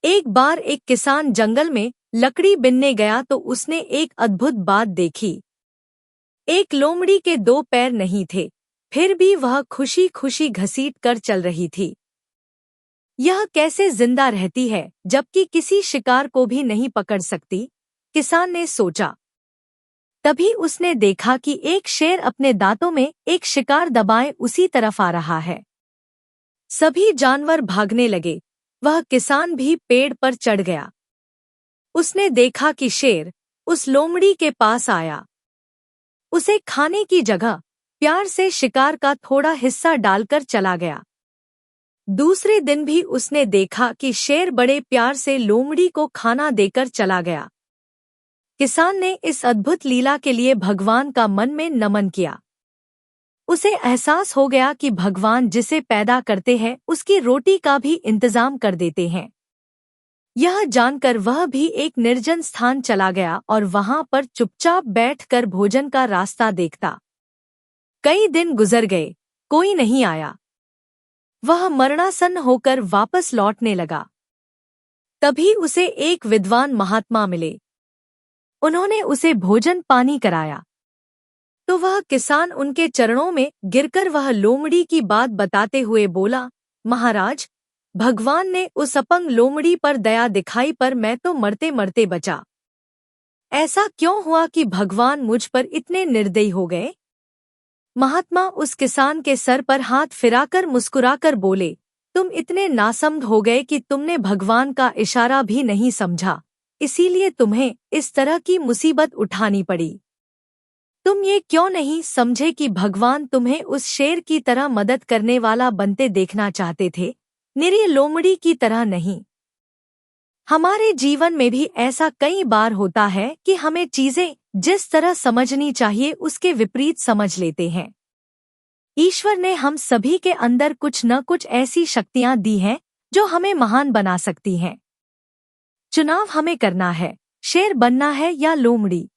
एक बार एक किसान जंगल में लकड़ी बीनने गया तो उसने एक अद्भुत बात देखी। एक लोमड़ी के दो पैर नहीं थे, फिर भी वह खुशी खुशी घसीट कर चल रही थी। यह कैसे जिंदा रहती है जबकि किसी शिकार को भी नहीं पकड़ सकती? किसान ने सोचा। तभी उसने देखा कि एक शेर अपने दांतों में एक शिकार दबाए उसी तरफ आ रहा है। सभी जानवर भागने लगे। वह किसान भी पेड़ पर चढ़ गया। उसने देखा कि शेर उस लोमड़ी के पास आया। उसे खाने की जगह प्यार से शिकार का थोड़ा हिस्सा डालकर चला गया। दूसरे दिन भी उसने देखा कि शेर बड़े प्यार से लोमड़ी को खाना देकर चला गया। किसान ने इस अद्भुत लीला के लिए भगवान का मन में नमन किया। उसे एहसास हो गया कि भगवान जिसे पैदा करते हैं उसकी रोटी का भी इंतजाम कर देते हैं। यह जानकर वह भी एक निर्जन स्थान चला गया और वहां पर चुपचाप बैठकर भोजन का रास्ता देखता। कई दिन गुजर गए, कोई नहीं आया। वह मरणासन्न होकर वापस लौटने लगा। तभी उसे एक विद्वान महात्मा मिले। उन्होंने उसे भोजन पानी कराया। तो वह किसान उनके चरणों में गिरकर वह लोमड़ी की बात बताते हुए बोला, महाराज, भगवान ने उस अपंग लोमड़ी पर दया दिखाई पर मैं तो मरते मरते बचा। ऐसा क्यों हुआ कि भगवान मुझ पर इतने निर्दयी हो गए? महात्मा उस किसान के सर पर हाथ फिराकर मुस्कुराकर बोले, तुम इतने नासमझ हो गए कि तुमने भगवान का इशारा भी नहीं समझा, इसीलिए तुम्हें इस तरह की मुसीबत उठानी पड़ी। तुम ये क्यों नहीं समझे कि भगवान तुम्हें उस शेर की तरह मदद करने वाला बनते देखना चाहते थे, निरीह लोमड़ी की तरह नहीं। हमारे जीवन में भी ऐसा कई बार होता है कि हमें चीजें जिस तरह समझनी चाहिए उसके विपरीत समझ लेते हैं। ईश्वर ने हम सभी के अंदर कुछ न कुछ ऐसी शक्तियां दी हैं जो हमें महान बना सकती हैं। चुनाव हमें करना है, शेर बनना है या लोमड़ी।